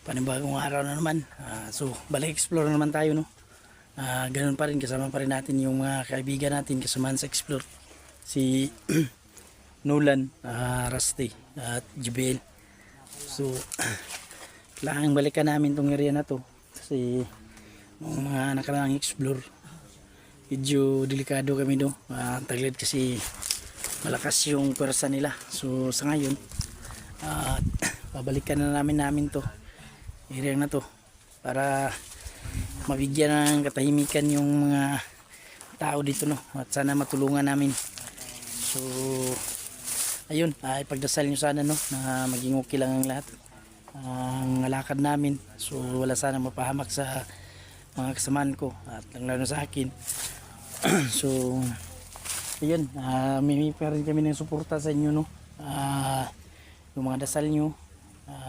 Panibagong araw na naman. So balik explore na naman tayo, no. Ganun pa rin, kasama pa rin natin yung mga kaibigan natin kasama sa explore, si Nolan, Rusty at JBL. So kailangan balikan namin tong area na to kasi nung mga nakaraang explore medyo delikado kami do. Taglit kasi malakas yung pwersa nila. So sa ngayon babalikan na namin to area na to para mabigyan ng katahimikan yung mga tao dito, no, at sana matulungan namin. So ayun, ipagdasal nyo sana, no, na maging okay lang ang lahat ang lakad namin. So wala sana mapahamak sa mga kasamaan ko at lalo sa akin. So ayun, may pa rin kami ng suporta sa inyo, no. Yung mga dasal nyo,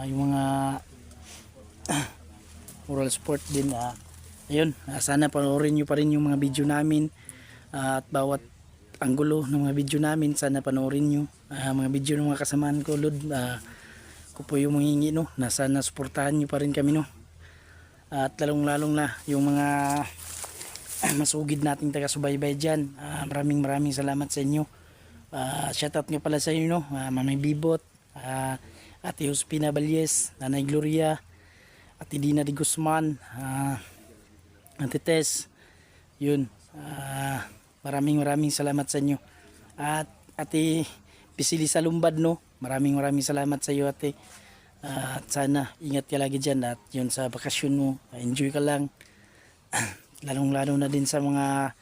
yung mga moral support din. Ayun, sana panoorin nyo pa rin yung mga video namin, at bawat anggulo ng mga video namin sana panoorin nyo. Mga video ng mga kasamaan ko, Lord, ko po yung manghingi, no, na sana suportahan nyo pa rin kami, no. At lalong na yung mga masugid nating taga-subaybay dyan, maraming salamat sa inyo. Shoutout nga pala sa inyo, no, Mamay Bibot, Ate Jospina Balyes, Nanay Gloria, Ate Dina de Guzman, Ate Tess. Yun, maraming salamat sa inyo. At Ate Pisili Salumbad, no, maraming salamat sa iyo, ate. At sana ingat ka lagi dyan, at yun sa bakasyon mo, enjoy ka lang. Lalong na din sa mga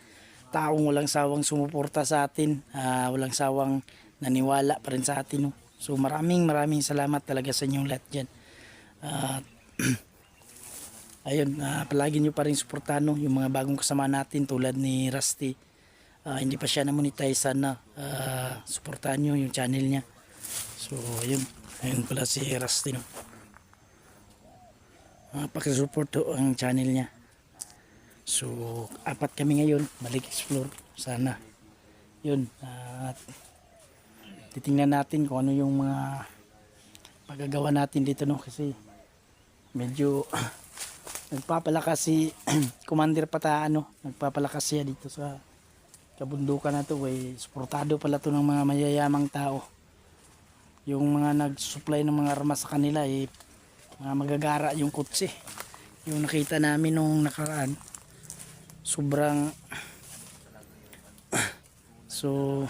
taong walang sawang sumuporta sa atin, walang sawang naniwala pa rin sa atin, no. So maraming salamat talaga sa inyong lahat dyan. Ayun, palagi nyo pa rin suportahan, no, yung mga bagong kasama natin tulad ni Rusty. Hindi pa siya na-monetize, sana suportahan nyo yung channel niya. So ayun pala si Rusty, no. Pakisupport ang channel niya. So 4 kami ngayon, balik explore sana. Yun, at titingnan natin kung ano yung mga paggagawa natin dito, no, kasi medyo nagpapalakas si Commander Pataan, no, nagpapalakas siya dito sa kabundukan na to. Suportado pala to ng mga mayayamang tao. Yung mga nag-supply ng mga armas sa kanila, mga magagara yung kutsi. Yung nakita namin nung nakaraan, sobrang so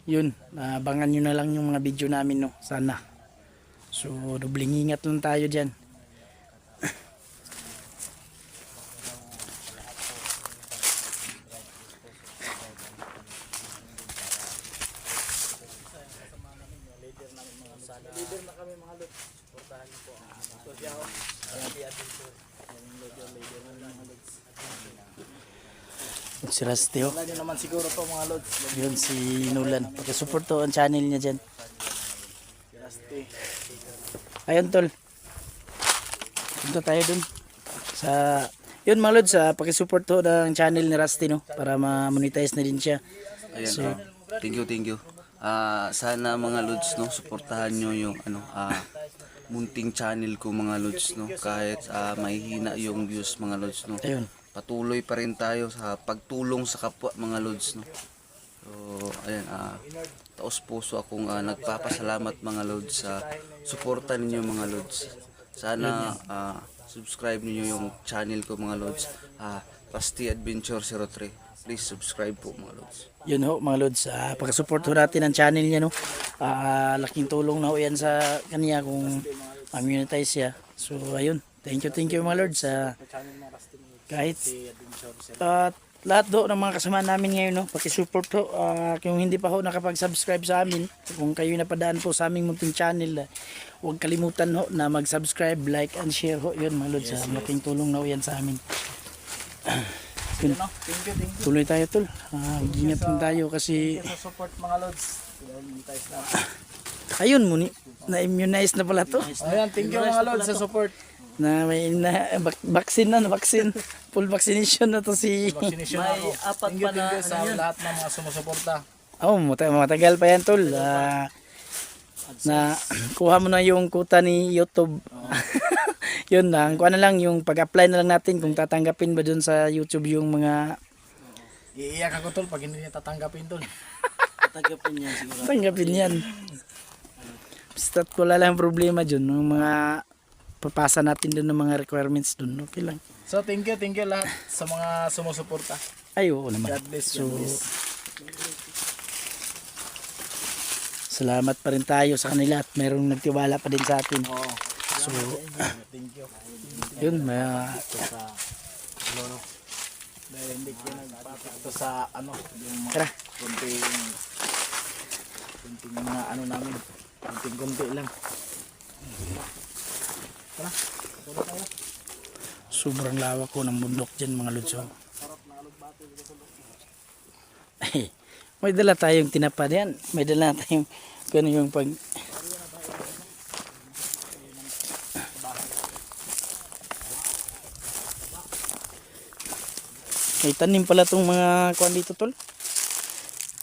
yun, abangan nyo na lang yung mga video namin, no, sana. So dubling ingat lang tayo dyan. Leader na kami, mga Lord. Suportahan niyo po ang so siya ho. Si Rusty, ho. Wala naman siguro to, mga Lord. Yun si Nolan. Pakisupport to ang channel niya dyan. Si Rusty. Ayun, tol. Punta tayo dun sa yun, mga Lord, sa pakisupport to ng channel ni Rusty, no, para ma-monetize na din siya. Ayan, so thank you. Sana mga Lods, no, suportahan nyo yung munting channel ko, mga Lods, no, kahit mahihina yung views, mga Lods, no. Ayun. Patuloy pa rin tayo sa pagtulong sa kapwa, mga Lods, no. So ayan, taos puso akong nagpapasalamat, mga Lods, sa suporta ninyo, mga Lods. Sana subscribe niyo yung channel ko, mga Lods, Rusty Adventure 03. Please subscribe po, mga Lods. Yun ho, mga Lods, pag-support ho natin ang channel niya, no. Laking tulong na ho yan sa kanya kung monetize siya. So ayun, thank you mga Lods, kahit lahat do ng mga kasama namin ngayon, no, paki-support ho. Kung hindi pa ho nakapag-subscribe sa amin, kung kayo napadaan po sa aming munting channel, huwag kalimutan ho na mag-subscribe, like and share ho. Yun, mga Lods, malaking tulong na ho yan sa amin. Thank you. Tuloy tayo, tol. Ingat lang tayo kasi sa support, mga Lods. ayun muni, na-immunize na pala to. Ayan, thank you, mga Lods, sa support. Na may vaccine na, full vaccination na to si Vaccination May ako. apat Thank you, pa na sa lahat ng mga sumusuporta. matagal pa yan, tol. na kuha mo na yung kuta ni YouTube. Yun lang, kuha na lang yung pag-apply na lang natin kung tatanggapin ba dun sa YouTube yung mga Iiyak ako tol pag hindi niya tatanggapin tol. Tatagapin niya siguro. tanggapin yan. Basta wala lang problema dun, yung mga papasa natin dun ng mga requirements dun, okay lang. So thank you lahat sa mga sumusuporta. Ay, oo naman. God bless, So, God bless. salamat pa rin tayo sa kanila at mayroong nagtiwala pa din sa atin. Oo. So, Thank you. yun, Ito sa ano no. Dahil hindi ko nagpapakto sa ano yung mga tara. kunting mga ano namin. Kunti lang. Tara. Tara tayo. Sobrang lawak ko ng bundok dyan mga lutso. Ay, may dala tayong tinapad yan. May dala tayong gano'n yung pag... May tanim pala tong mga kuan dito tol.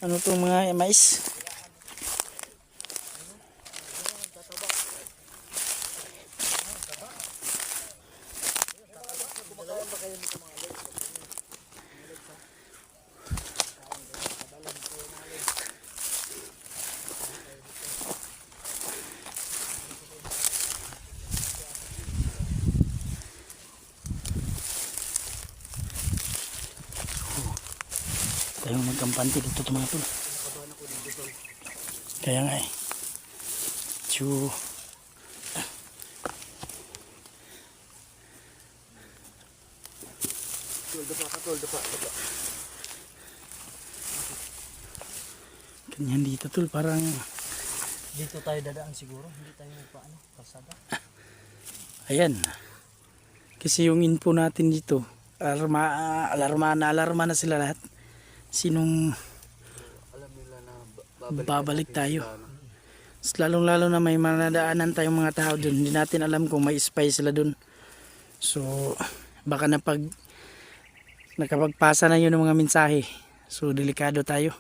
Ano tong mga mais? Tayong magkampante dito mga tol. Kaya nga eh. Chu. Ganyan dito tol, parang Dito tayo dadaan siguro, hindi tayo magpaano, kalsada. ayan. Kasi yung info natin dito, alarma na sila lahat. Sinong Alam nila na babalik tayo. Lalong lalo na may manadaanan tayong mga tao dun. Hindi natin alam kung may spy sila dun. So baka nakapagpasa na yun ng mga mensahe. So delikado tayo.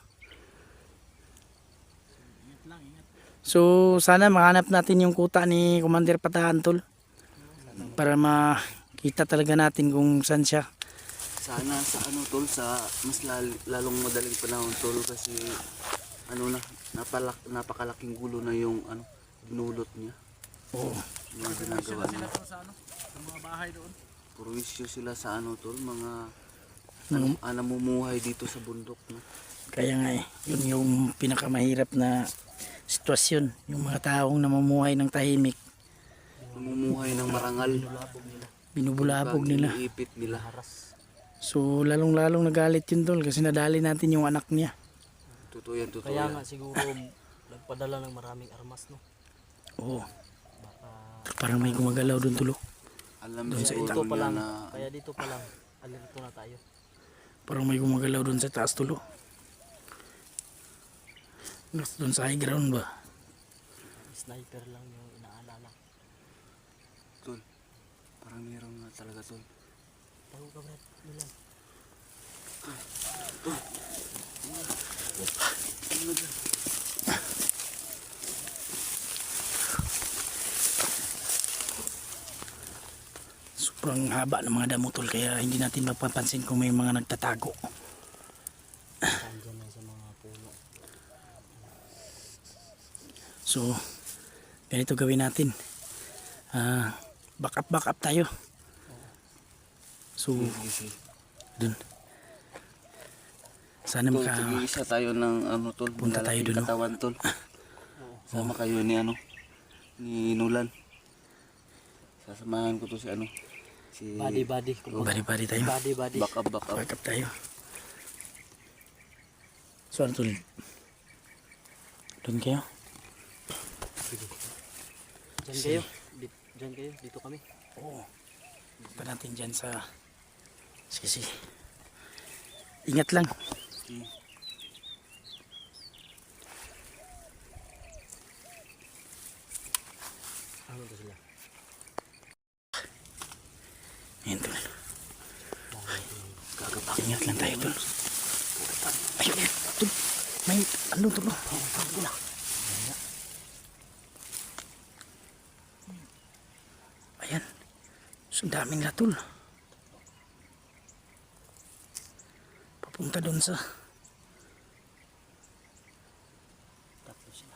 So sana mahanap natin yung kuta ni Commander Patahan tol. Para makita talaga natin kung saan siya. Sana sa ano tol, sa mas lalong madaling panahon tol, kasi ano na, napakalaking gulo na yung ano, binulot niya. Oo. Yung mga ginagawa niya. Sa ano, sa mga bahay doon. Purwisyo sila sa ano tol, mga namumuhay dito sa bundok. No? Kaya nga eh, yun yung pinakamahirap na sitwasyon. Yung mga taong namumuhay ng tahimik, Namumuhay ng marangal. binubulabog nila. Iniipit nila. So lalong-lalong nagalit yun tol kasi nadali natin yung anak niya. Totoo yan, totoo Kaya yan. nga siguro nagpadala ng maraming armas, no? Oo. Baka Parang may gumagalaw doon tulo. Alam Doon sa siguro dito pa niya lang, na kaya dito pa lang, alerto na tayo. Parang may gumagalaw doon sa taas tulo. Doon sa high ground ba? Sniper lang yung inaalala. tol, parang meron nga talaga tol. Tayo ka, Brad. Milan. Sobrang haba ng mga damo tol kaya hindi natin mapapansin kung may mga nagtatago. Nandiyan lang sa mga puno. So ganito gawin natin. Back up tayo. So Easy. dun. Sana Tol, maka tig-isa tayo ng ano tol, Punta tayo malalaking dun, no? katawan tol. Sama kayo ni ano, ni Nulan. Sasamahan ko to si ano, si Body. bari-bari tayo. Body. back up. Back up tayo. So ano tol? Doon kayo? Diyan kayo. Diyan kayo. Dito kami. Oo. Punta natin dyan sa... Sige. Ingat lang. Okay. Ano to sila? Ayan tol. Ingat lang tayo tol. Ayun. Tol. May ano tol. So, daming latol. Papunta doon sa Tatlo sila.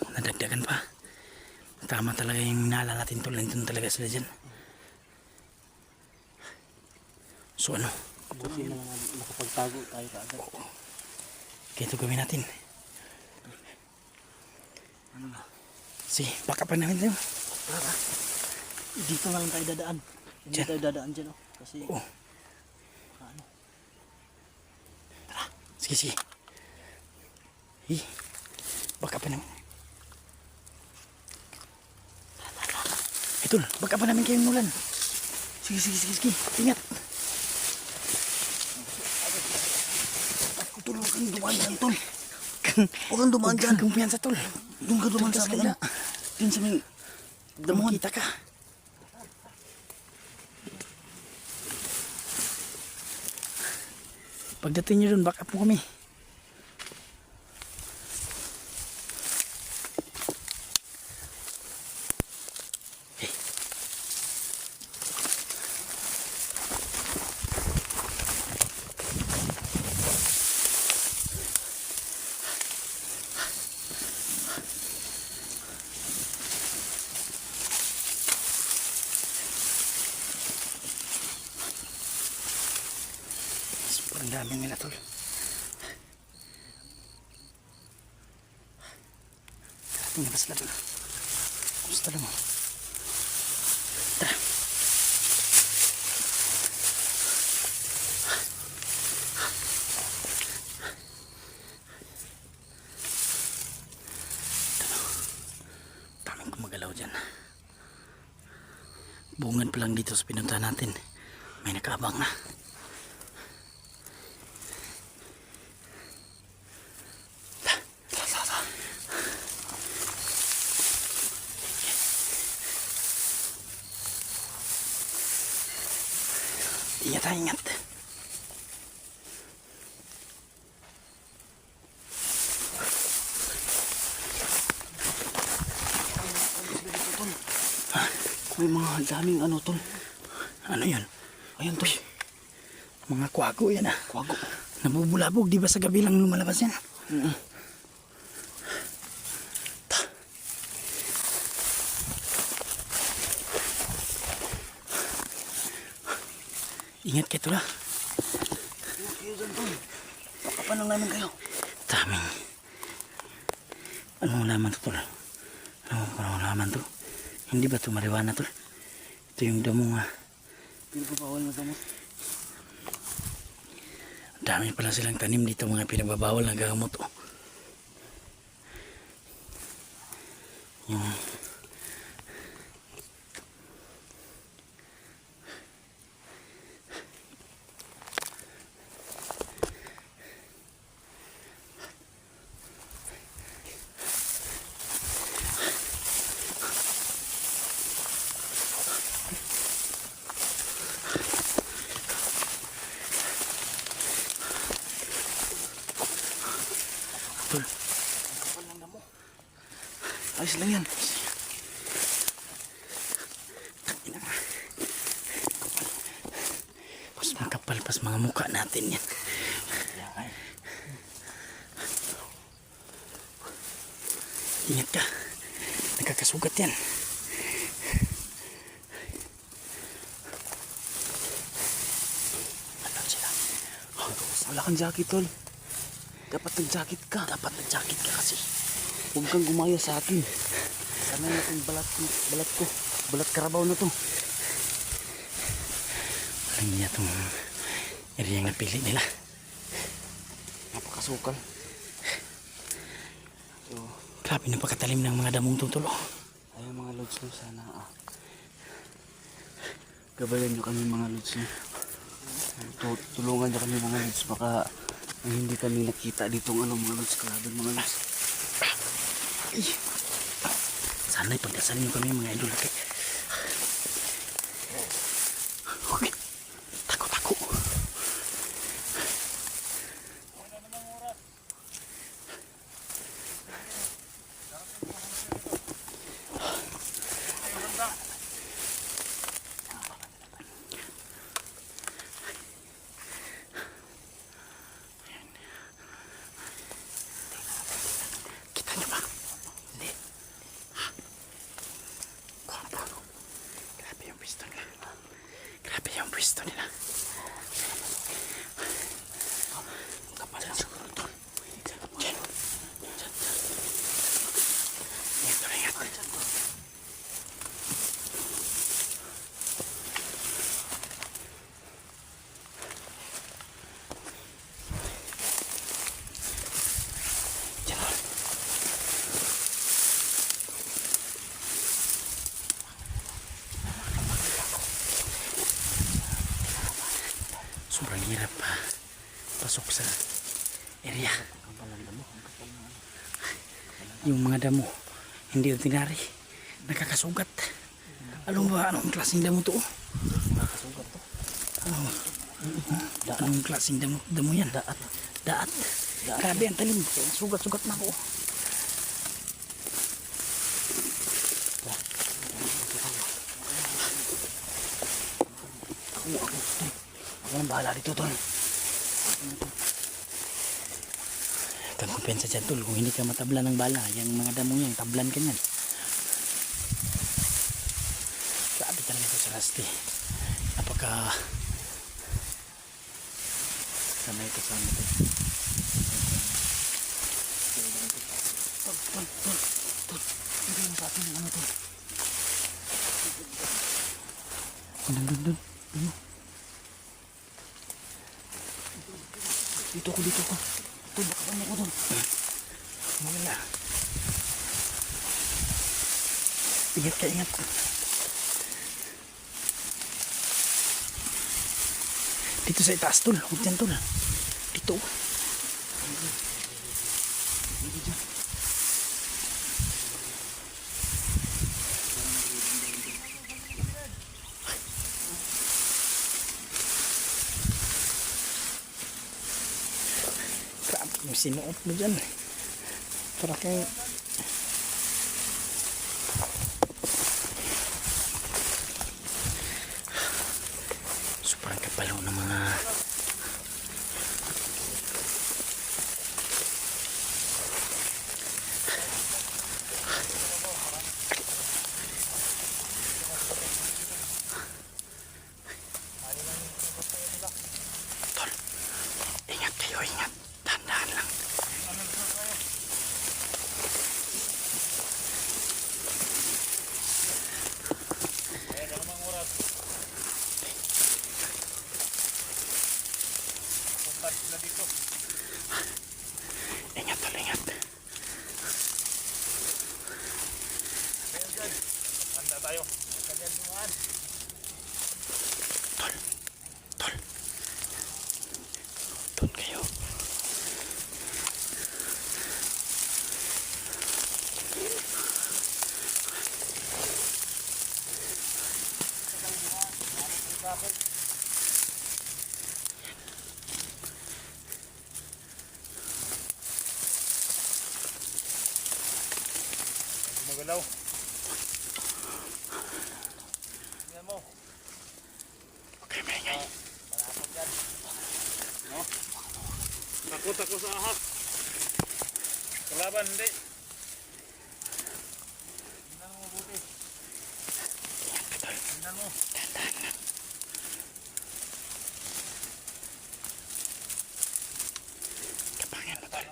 nadagdagan pa. Tama talaga yung nala natin tol. Nandun talaga sila dyan. So ano? Buti na lang nakapagtago tayo kaagad. Kaya ito gawin natin. Sige, baka pa namin tayo. Dito na lang tayo dadaan. Hindi Diyan. tayo dadaan dyan, oh. Kasi, Oo. ano, Sige, sige. Baka pa namin. Tol, baka pa namin kayong nulan. Sige, sige, sige, sige. Ingat. Tol, huwag kang dumaan dyan, tol. Huwag kang dumaan dyan. Huwag kang kumpiyansa, tol. Doon ka dumaan sa kanila. Doon sa may Damuhan. Kita ka. Pagdating nyo dun, baka po kami. Sobrang daming nila tol. Karating na ba sila tol? Gusto lang mo. Tara. Daming kumagalaw dyan. Bungad pa lang dito sa pinunta natin. May nakaabang na. Ingat ha, ingat. May mga daming ano, tol. Ano yun? Ayun, tol. Mga kwago yan ah. Kwago. Nabubulabog, di ba sa gabi lang lumalabas yan? Ingat kayo tula. Kayo dyan, tol. Pakapanang namin kayo. Daming. Anong laman to tol? Anong laman to? Hindi ba ito marijuana tol? Ito yung damo nga. Pinagpapawal na gamot. Dami pala silang tanim dito mga pinagbabawal na gamot oh. Yung tol. Ayos lang yan. Mas makapal pas mga mukha natin yan. Ingat ka. Nakakasugat yan. Alam sila. Wala kang jacket, tol. Dapat nag-jacket ka. Dapat na jacket ka kasi. Huwag kang gumaya sa akin. Sana na itong balat ko. Balat karabaw na to. Alam niya itong area na pili nila. Napakasukal. So, Grabe na pagkatalim ng mga damong tutulo. ayun mga lods no, sana gabayan nyo kami mga lods no. Tulungan nyo kami mga lods. Baka hindi kami nakita ditong ano mga lods. Kalaban mga lods. Sana'y pagdasal niyo kami mga idol. Okay? Okay. Tako-tako. mahirap pasok sa area. Yung mga damo hindi ordinary, nakakasugat. Alam mo ba anong klaseng damo to? Nakakasugat to. Anong klaseng damo yan? Daat. Grabe ang talim. Sugat-sugat na ako. Ako ang bahala dito, tol. Kang kumpensa dyan tol, kung hindi ka matablan ng bala, yung mga damo yan, tablan ka yan. Grabe talaga ito sa Rusty. Napaka Sanay ko sa ano to. Tol. Hindi yung sa atin yung ano to. dun. Dito ko. Tol, baka ano ko tol. Wala. Ingat ka, ingat. Dito sa itaas tol, huwag dyan tol. Dito. Grabe yung sinuot mo dyan. Para kang sobrang kapalo ng mga tol. Ingat kayo, ingat. Dahan-dahan lang. Ingat tol, ingat. Tol. Doon kayo. Magalaw. Tingnan mo. Okay, maingay. Malapot yan. No? Takot ako sa ahak. Kalaban, hindi. Tingnan mo mabuti. Ingat ka tol. Tingnan mo. Dahan-dahan lang. Kapangan mo tol.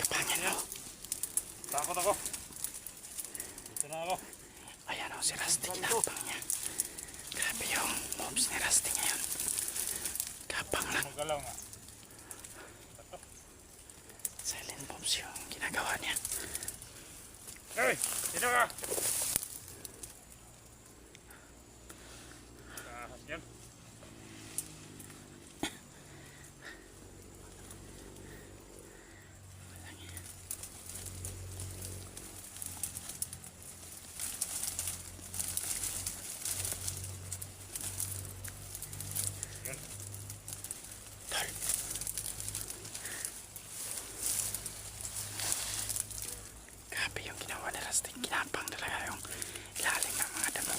Kapangan mo. Takot ako. Dito na ako. Ayan o, si Rusty, kinapang niya. Grabe yung moves ni Rusty ngayon. Kapang lang. Magalaw nga. Silent moves yung ginagawa niya. Hey! Dito ka! Ahas yan. Tol. Grabe yung ginawa ni Rusty. Kinapang talaga yung ilalim ng mga damo.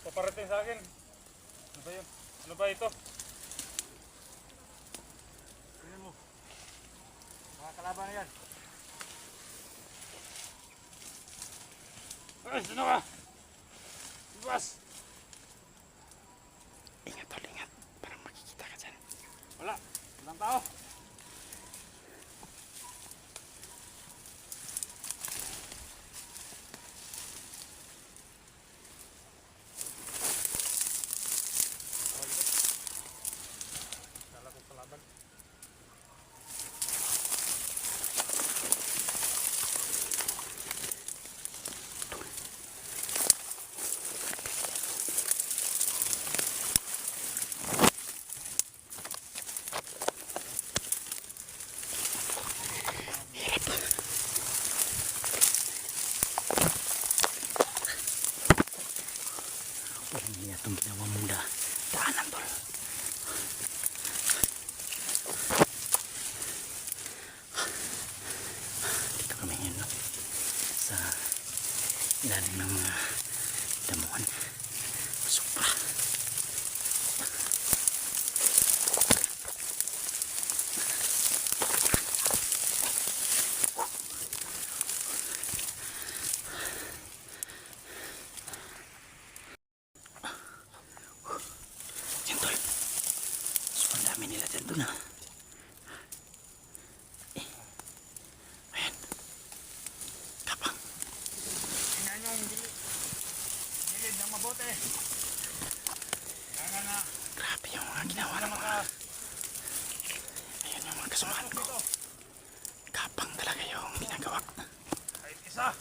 Paparating sa akin. Ano ba yun? Ano ba ito? Tingnan mo. Mga kalaban na yan. Ay, sino ka? Ibas! Ingat tol, ingat. Parang makikita ka dyan. Wala. Walang tao. Kala ko kalaban. itong ginawa mong daanan tol. Dito kami ngayon no? Sa ilalim ng mga damuhan. Supra. Yan tol. So ang dami nila dyan doon ha. Ayan. Kapang. Tingnan nyo yung gilid ng mabuti. Kaya nga. Grabe yung mga ginawa ng mga. Ayan yung mga kasamahan ko. Kapang talaga yung ginagawa. Kahit isa.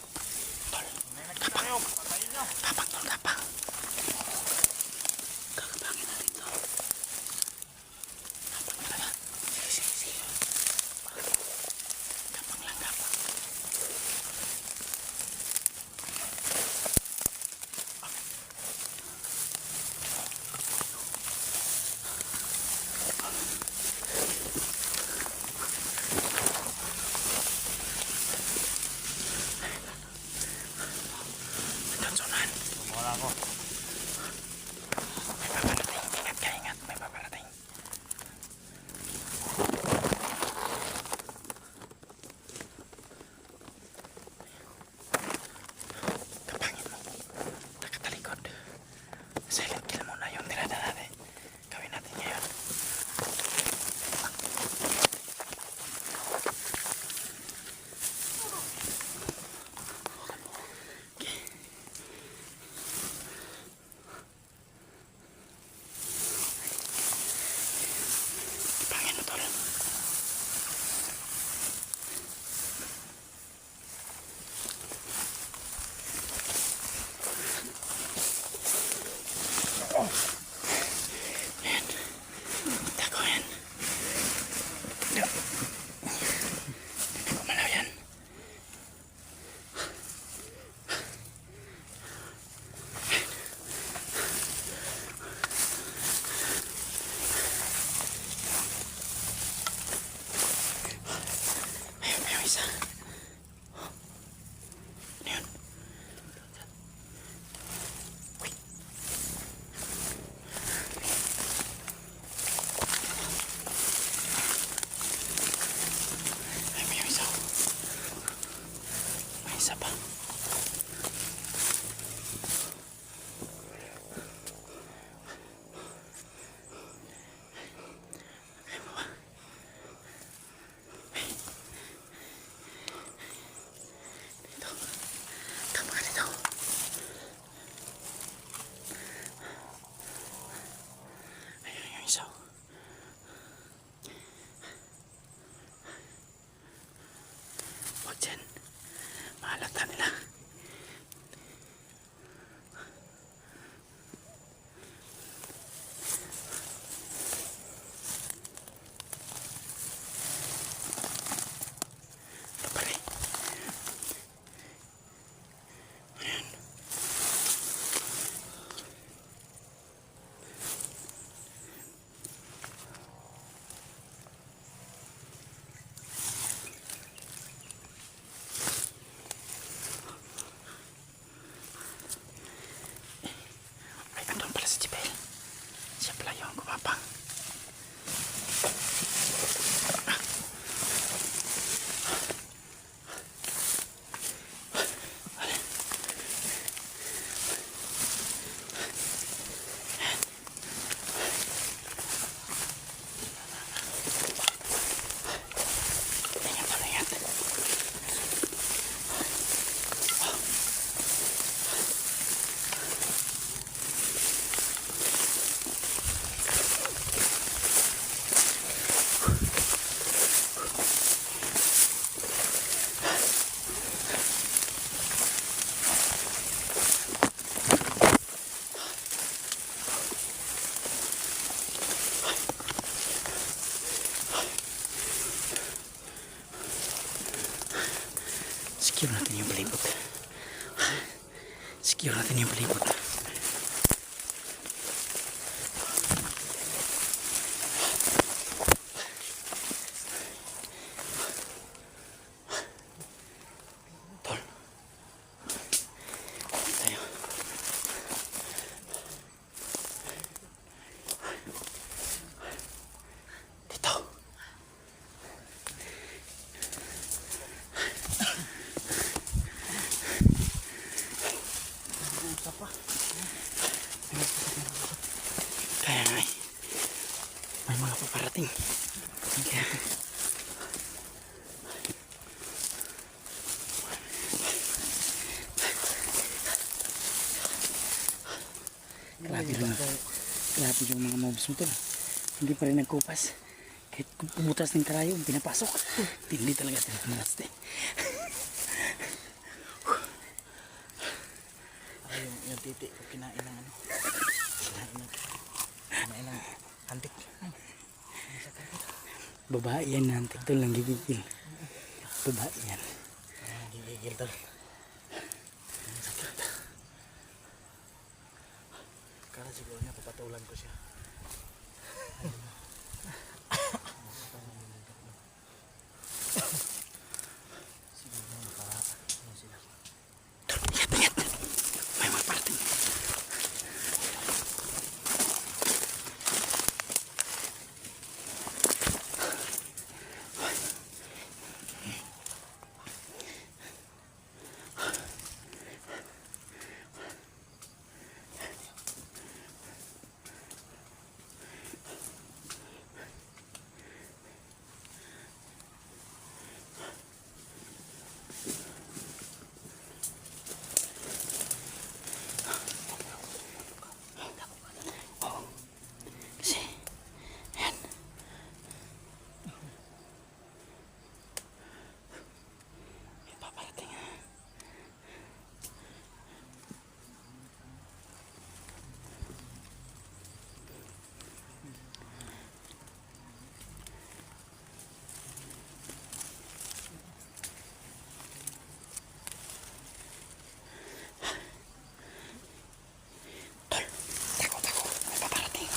Tol. May nakita kayo. Patayin nyo. Kapang tol, kapang. Kakapangin natin to. Kapang talaga. Sige, sige, sige. Kapang lang, kapang. Nagkansunan. Wala ko. May paparating. Ingat ka, ingat. May paparating. Kapangin mo. Nakatalikod. Silent kill muna yung tirada natin. Gawin natin ngayon. Kapangin mo tol. Ayan. Tago yan. Gumalaw yan. Ayun pa yung isa. Ano yun? Uy. Ayun pa yung isa. May isa pa. Ayun pa ba? Dito. Tama ka dito. Ayun yung isa. Huwag dyan. Mahalata nila. Papali. Ay, andun pala si Jibel. Siya pala yung gumapang. Ingat tol, ingat. Secure natin yung palibot. Secure natin yung palibot. Tapos yung mga mobs mo tol, hindi pa rin nagkupas. Kahit pumutas ng karayon, pinapasok. Tindi talaga sila manaste. Ay, yung titi ko kinain ng ano. Kinain ng antik. Babae yan nantik tol, lang gigigil. Babae yan. Gigigil tol. Kaya siguro niya papatulan ko siya. May mga parte. Kasi, yan. May paparating ha. Tol, tako. May paparating.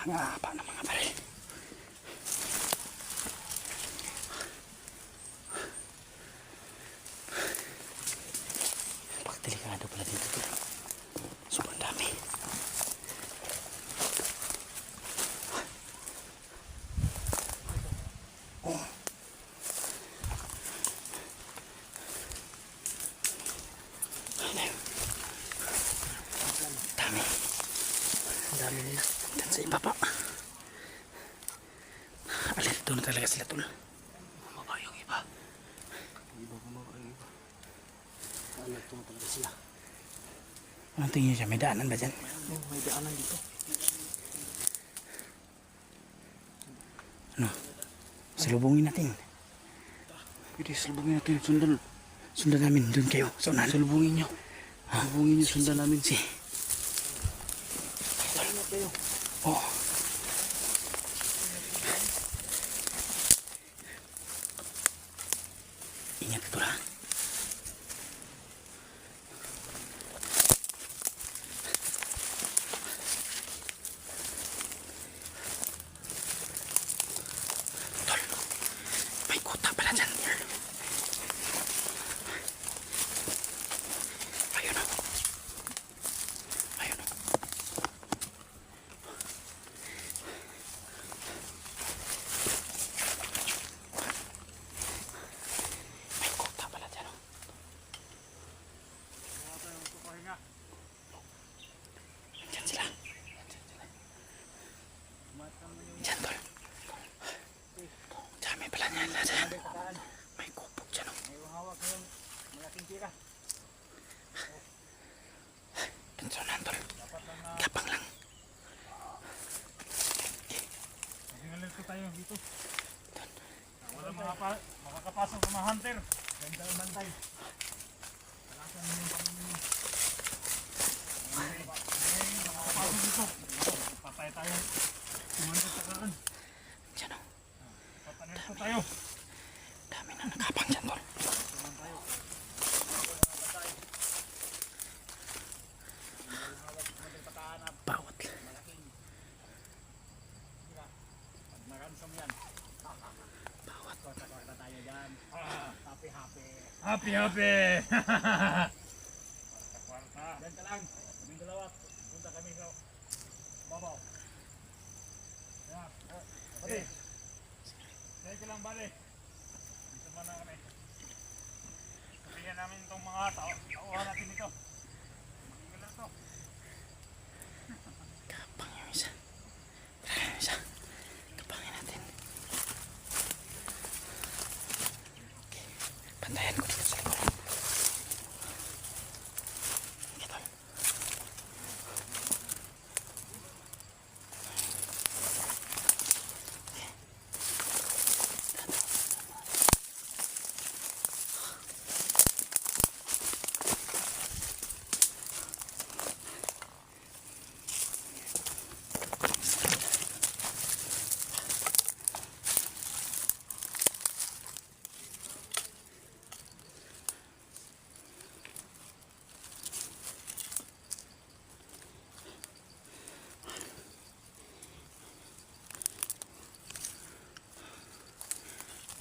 Mga apa ng mga baril. Pagdelikado pala dito tol. Sobrang dami. Oh. Dami. Ang dami nila. Diyan sa ibaba. Alerto na talaga sila tol. Bumaba yung iba. Bumaba yung iba. Alerto na talaga sila. Anong tingin niyo siya? May daanan ba dyan? Oh, may daanan dito. Ano? Salubungin natin. Pwede salubungin natin, sundan. Sundan namin doon kayo. Sa unahan. Salubungin nyo. Salubungin nyo, sundan namin. Si. Oh. Ingat ito ha. Tol, may kuta pala dyan. Ayun o. Ayun o. May kuta pala dyan o. Diyan sila. Diyan tol. Diyan may pala niyan dyan. May kupog dyan o. Pensonan tol. Kapang lang. Alerto tayo dito. Wala makakapasok sa mga hunter. Ganda ang bantay. Kalasan mo yung panginoon. Makakapasok dito. Patay tayo. Sumunod sa kaan. Diyan o. Papanerto tayo. Dami na nakapang dyan tol. Bawat. Happy, happy. Happy, happy! Kwarta. Diyan ka lang. Kaming dalawa. Punta kami sa babaw. Yan. Pati. Sige ko lang bali. Dito muna kami. Sabihan namin itong mga tauhan natin ito. Magigil lang ito. Kapang yung isa. Tara yung isa. Kapangin natin. Okay. Pantayan ko dito sa likuran. Ito.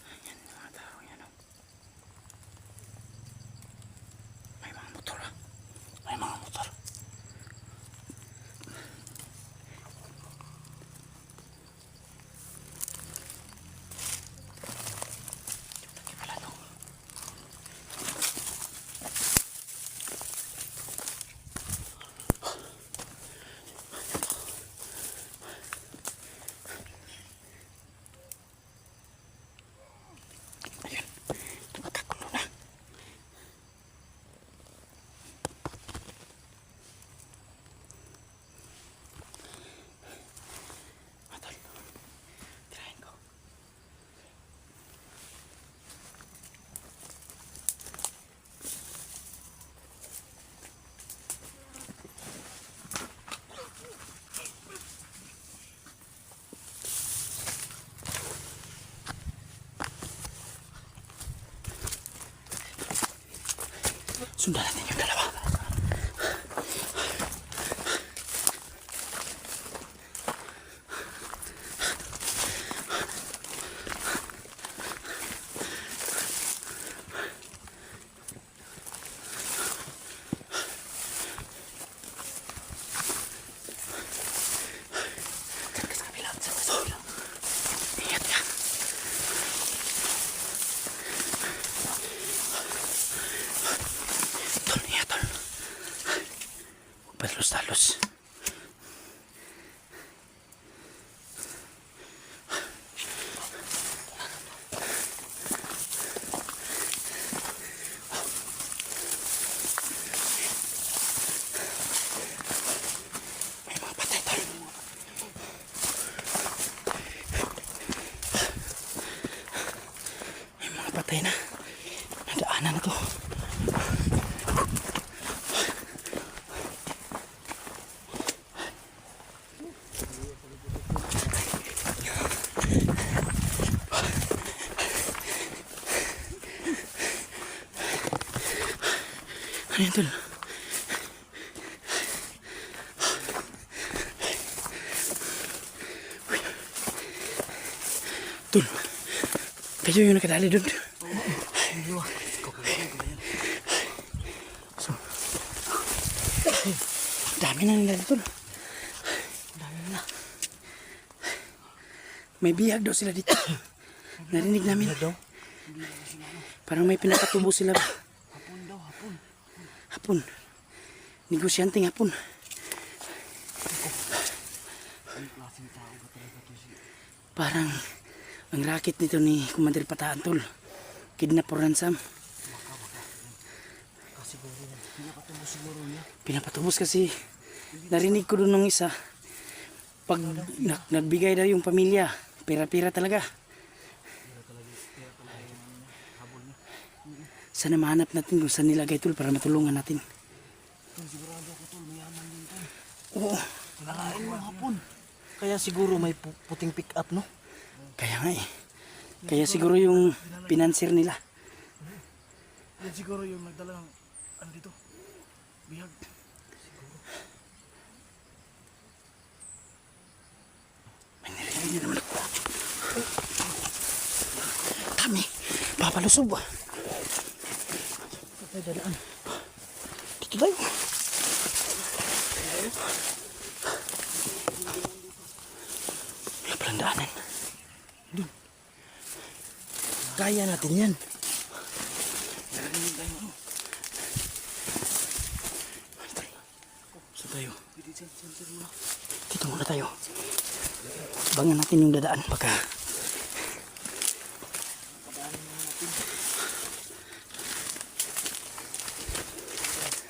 Ayan yung mga tao yan. Oh. May mga motor ah. May mga motor. Lagi pala to. Ayun. Magkagulo na. Matol. Tirahin ko. Sundan natin yung dalawa. Diyan ka sa kabila. Diyan ka sa kabila. Ingat ka. Tol, ingat tol. Huwag patalos-talos. May mga patay tol. May mga patay na. Nadaanan na to. Ano yan tol? Tol, kayo yung nakadali doon. So, dami na nila dito. Dami na. May bihag daw sila dito. Narinig namin. Parang may pinakatubo sila. Hapon daw, hapon. Hapon. Negosyanteng hapon. Ang klaseng tao ba talaga to si... Parang ang racket nito ni Commander Pataan tol. Kidnap or ransom. Kasi pinapatubos siguro niya. Pinapatubos kasi narinig ko doon ng isa. Pag nagbigay daw yung pamilya, pira-pira talaga. Sana mahanap natin kung saan nilagay tol para matulungan natin. Sigurado ako tol, mayaman din tol. Oo, Nakain mo hapon. Kaya siguro may puting pick up, no? kaya nga eh. Kaya siguro yung pinansir nila. Yan siguro yung nagdala ng ano dito. Bihag. May narinig na naman ako. Dami. Papalusob ba? Ay, dadaan. Dito tayo. May palang daanan. Dun. Kaya natin yan. Saan tayo? Dito muna tayo. Abangan natin yung dadaan baka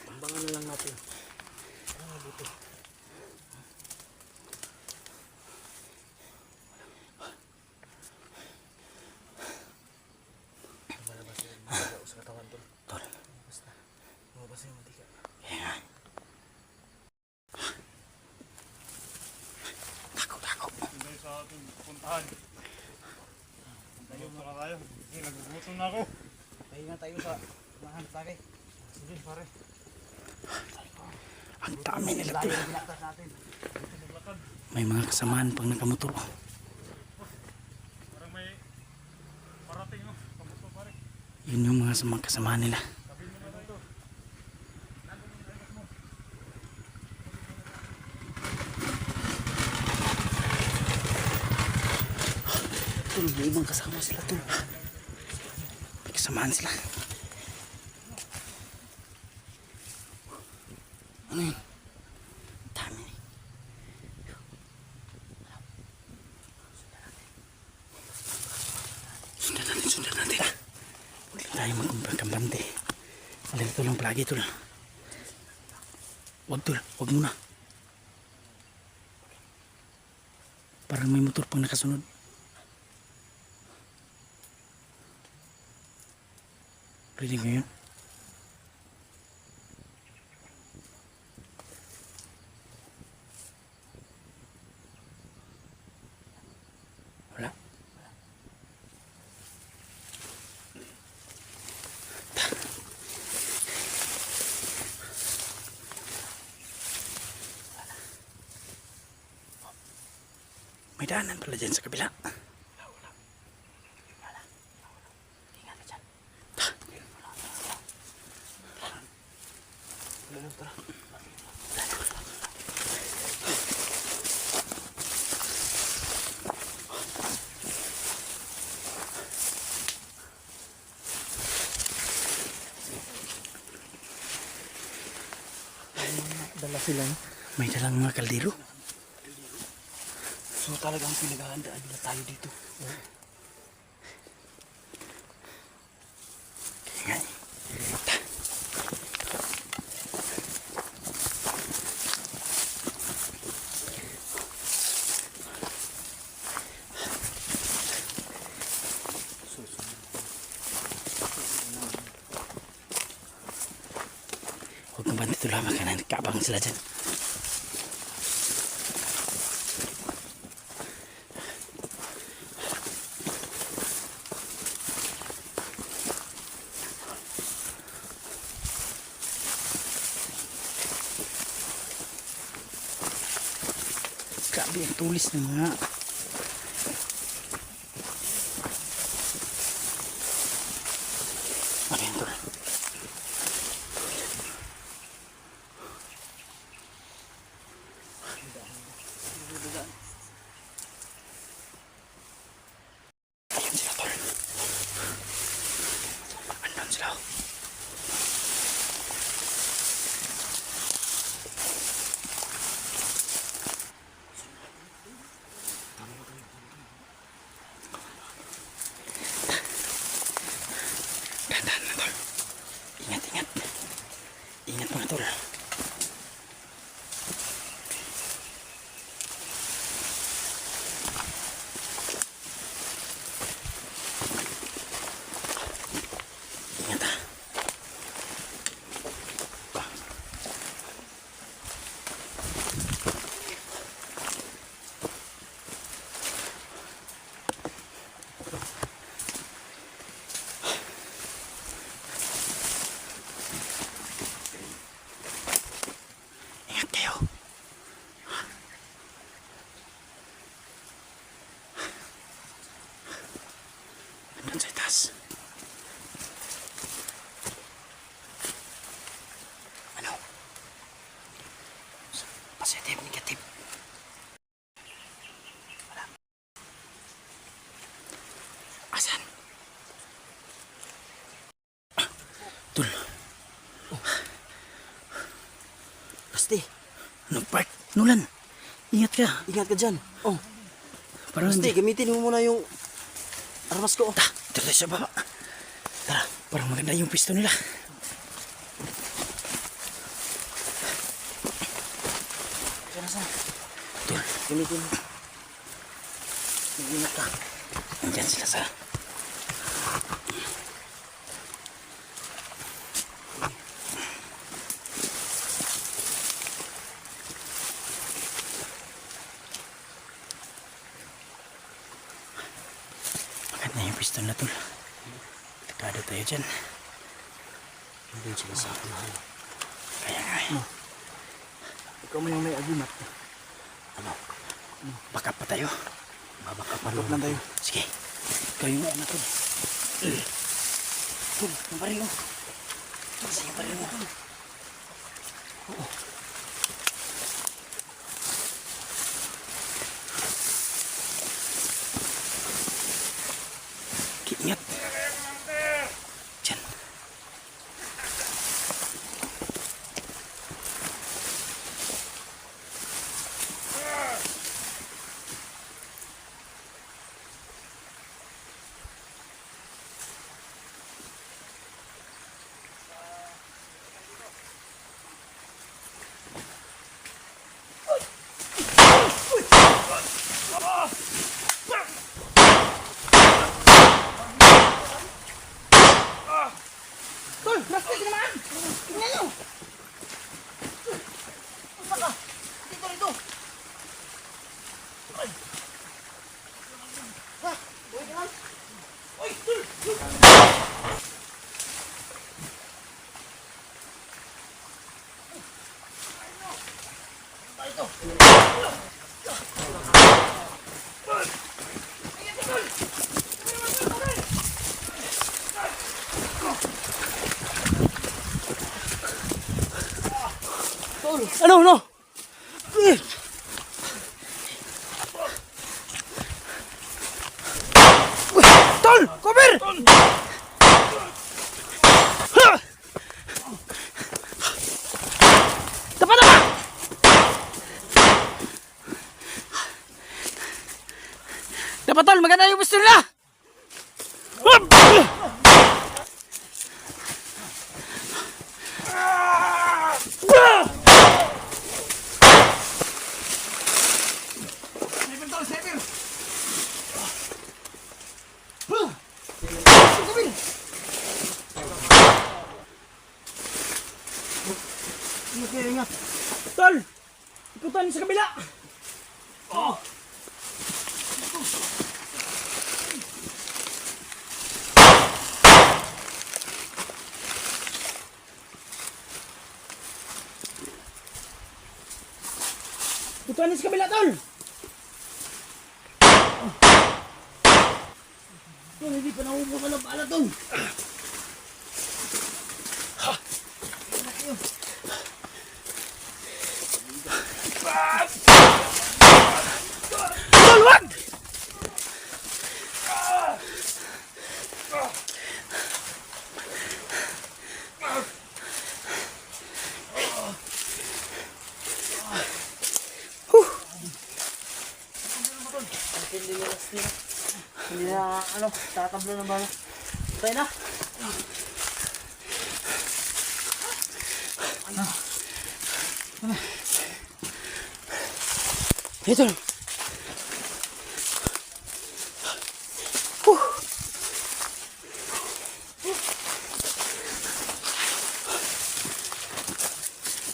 Tambangan na lang natin. tol. Kaya nga. Tako. Hindi sa ating puntahan. Tayo muna tayo. Sige, nagugutom na ako. Pahinga tayo sa unahan, pare. Sige, pare. Ang dami nila tol. Binatas natin. Maglakad. May mga kasamaan pang nakamotor. Parang may parating, no? Kamusta, pare? Yun yung mga kasamaan nila. Sabihin mo na ito. Tol, may ibang kasama sila tol. May kasamaan sila. Ano yun? Dami. Sundan natin. Huwag lang tayo magkambante. Alin tol lang palagi tol. Huwag muna. Parang may motor pang nakasunod. Ready ko yun? Wala. May daanan pala dyan sa kabila. Dala sila, no? May dalang mga kaldero. So talagang pinaghahandaan nila tayo dito. Kaya nga eh. Huwag kang bandito lamang ka na nagkaabang sila dyan. Grabe ang tulis ng mga ano yan tol? Ayun sila tol. Andun sila. Dahan-dahan na tol. Ingat. Ingat mga tol. Ingat ah. Basti, Nag-park. Nolan, ingat ka. ingat ka dyan. Oh, Parang Basti, gamitin mo muna yung armas ko. Dito tayo sa baba. Tara, parang maganda yung pisto nila. Tol, Gamitin mo. Mag-ingat ka. nandyan sila sa... Maganda yung pisto na tol. Dekado tayo dyan. Nandun sila sa unahan. Kaya nga Ikaw mo yung may agimat. Ano? Baka pa tayo. Babaka pa lang tayo. Sige. Ikaw yung ano tol. Tol, yung baril mo. Sige, yung baril mo. Ingat. Diyan. Ano, ano? Tol! Cover! Ha! Tapa, tapa! Dapat tol, maganda yung gusto nila! Hup! Tol! Ikutan sa kabila! Oh! Ikutan sa kabila, tol! Tol, hindi pa naubos ang bala, tol! Tol, wag! Hindi na, ano, tatablo na ba? Tayo na. Hey, tol!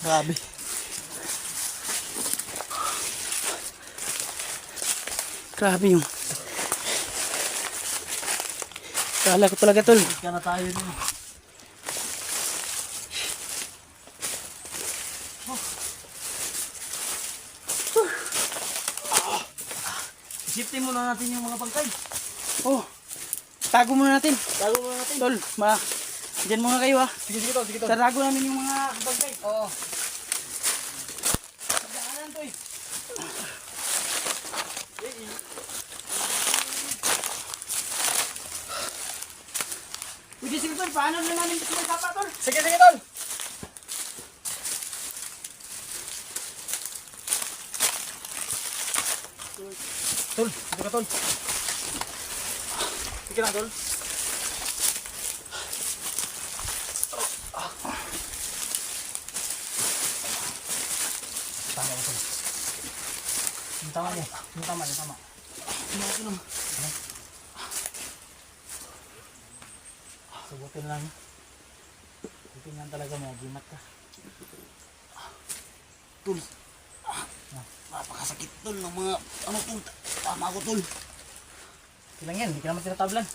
Grabe. Grabe yung... Kala ko talaga, tol. Kaya na tayo dun. Isipin muna natin yung mga bangkay. Oh, tago muna natin. Tago muna natin. Tol, diyan muna kayo ha. Sige, sige, tol, sige, tol. Tatago namin yung mga bangkay. Oo. Daanan to eh. Pwede sige tol, paano na namin ito may tapa tol? Sige, sige, tol. Tol, dito ka tol. Sige lang tol. Tama mo tol. Yung tama mo. Yung tama, yung tama. Subukin lang. Subukin lang talaga mo. Gimat ka. Tol. Napakasakit tol ng mga ano tol. Tama ako tol. Ilang yan, hindi ka naman tinatablan.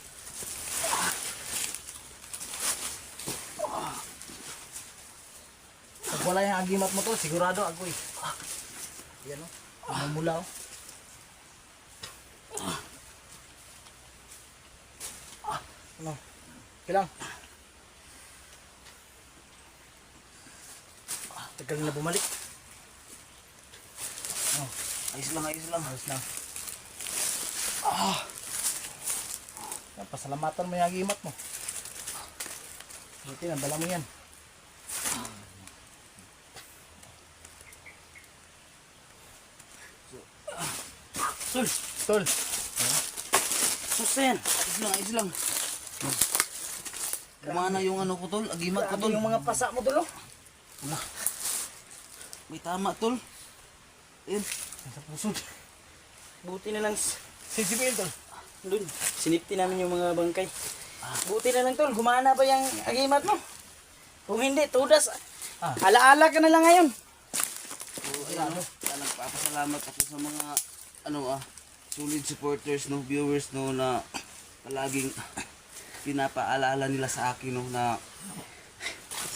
Pag wala yung agimat mo to, sigurado agoy. Yan o, mamula o. Ano? Kilang. Tagal na bumalik. Ayos lang, ayos lang. Ayos lang. Yan, pasalamatan mo yung agimat mo. Buti na, dala mo yan. Tol, Tol, susten. Ayos lang, ayos lang. Kumana yung ano ko tol, agimat ko Grabe tol. yung mga pasa mo tol. May tama tol. Ayun. nasa pusod. Buti na lang. Sensibil tol. Doon, sinipti namin yung mga bangkay. Buti na lang tol, gumana ba yung agimat mo? Kung hindi, tudas. Alaala ka na lang ngayon. So, ayun, nagpapasalamat ako sa mga solid supporters no, viewers no na palaging pinapaalala nila sa akin no na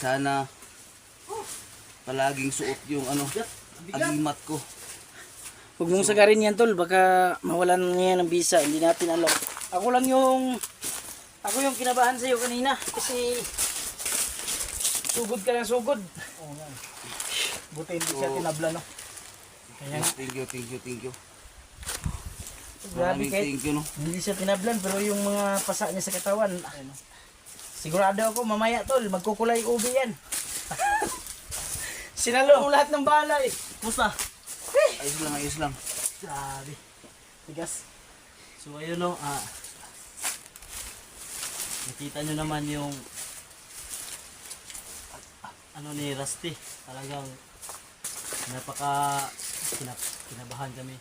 sana palaging suot yung agimat ko. Huwag mong sagarin yan tol, baka mawalan niya ng visa, hindi natin alam. Ako yung kinabahan sa'yo kanina kasi sugod ka ng sugod. Oo nga. Buti hindi siya tinabla no. Kaya nga, Thank you. Grabe Maraming kahit thank you no. hindi siya tinablan pero yung mga pasa niya sa katawan, sigurado ako mamaya tol, magkukulay ubi yan. Sinalo ang lahat ng bala eh. musta? Ayos lang. Grabe. Tigas. So ayun no, nakita nyo naman yung ano ni Rusty. Talagang kinabahan kami.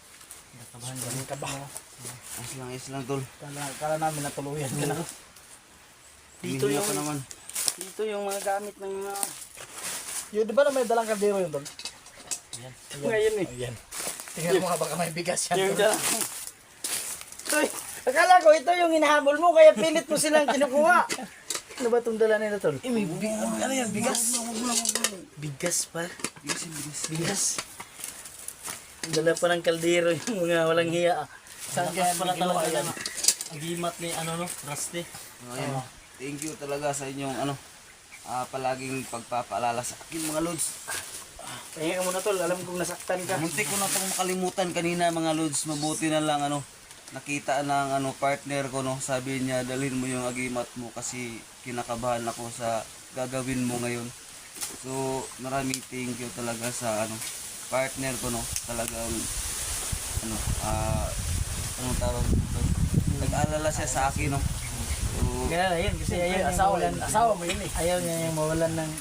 Kinakabahan kami. Ayos lang tol. Kala namin natuluyan ka na. Dito Humihinga yung pa naman. dito yung mga gamit ng mga Yun, di ba na may dalang kaldero yun tol? Ayan. ngayon eh. Ayan. Tingnan mo nga baka may bigas yan. Yung tol. dala. Toy, akala ko ito yung hinahabol mo kaya pilit mo silang kinukuha. Ano ba itong dala nila tol? Ano yan, bigas? Bigas pa. Bigas. Bigas. Dala pa ng kaldero yung mga walang hiya. Saan kaya Pala ginawa talaga yan? yan. Agimat ni Rusty. Ayun. Thank you talaga sa inyong palaging pagpapaalala sa akin mga lods. Pahinga ka muna tol, alam kong nasaktan ka. Muntik ko na itong makalimutan kanina mga lods. Mabuti na lang nakita ng partner ko no. Sabi niya dalhin mo yung agimat mo kasi kinakabahan ako sa gagawin mo ngayon. So maraming thank you talaga sa partner ko no. Talagang anong tawag dito? Nag-alala siya sa akin no. So Ganun na yun, kasi ayaw niya mawalan. Asawa mo yun eh. Ayaw niya yung mawalan ng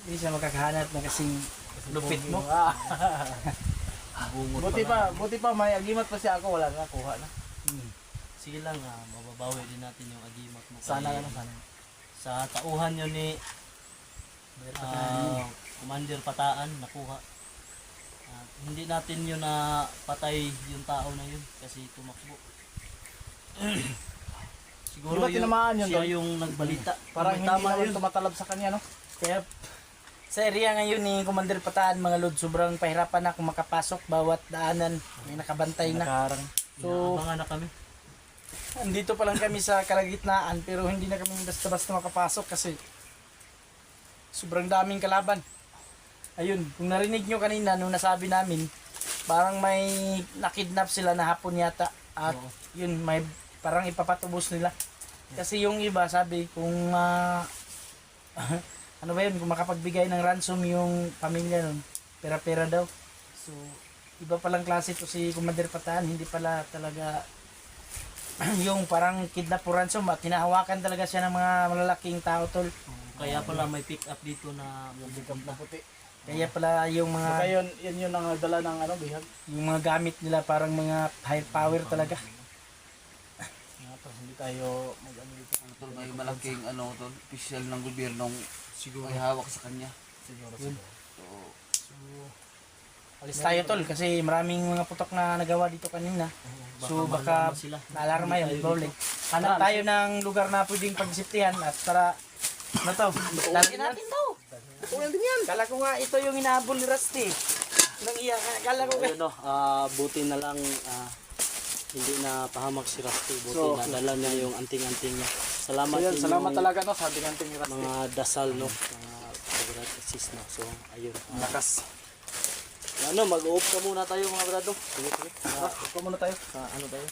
hindi siya makakahanap na kasing lupit mo. Buti pa may agimat pa siya ako, wala na, kuha na. Sige lang, mababawi din natin yung agimat mo. Sana Kaya sana. Sa tauhan yun ni Commander Pataan, nakuha. Hindi natin yun na patay yung tao na yun kasi tumakbo. Siguro Di ba tinamaan yun, siya Tol? yung nagbalita. Parang May hindi tama naman yun. tumatalab sa kanya, no? Kaya sa area ngayon ni Commander Pataan, mga lod, sobrang pahirapan na kung makapasok bawat daanan. May nakabantay na. Nakarang. So, Inaabangan na kami. andito pa lang kami sa kalagitnaan pero hindi na kami basta-basta makapasok kasi sobrang daming kalaban. Ayun, kung narinig nyo kanina nung nasabi namin, parang may nakidnap sila na hapon yata. At yun, may parang ipapatubos nila. Kasi yung iba sabi kung ano ba yun, kung makapagbigay ng ransom yung pamilya nun, pera-pera daw. So, iba palang klase to si Commander Patan, hindi pala talaga yung parang kidnap for ransom at hinahawakan talaga siya ng mga malalaking tao tol. Kaya pala may pick up dito na na puti. Kaya pala yung Baka mga yun yung dala ng ano, bihag. yung mga gamit nila parang mga high power talaga. Nga to, hindi tayo mag-ano dito. Ano tol, may malaking ano tol, official ng gobyernong siguro may hawak sa kanya. Siguro. So, Alis tayo tol kasi maraming mga putok na nagawa dito kanina. So baka malaman sila. naalarma yun, bowling. Hanap tayo ng lugar na pwedeng pagsiptihan at para ano to? Lagi natin to. Tulad din yan. Kala ko nga ito yung inahabol ni Rusty. Nang iya, kala ko Ayun no, buti na lang hindi na pahamak si Rusty. Buti So, na dala niya yung anting-anting niya. Salamat So, yun, din salamat yung talaga no, sabi ng Tingin Rusty. mga dasal no. Mga assist no. So ayun. Lakas. Ano, mag-off ka muna tayo mga brado. Sige, sige. Upo muna tayo. Sa ano tayo?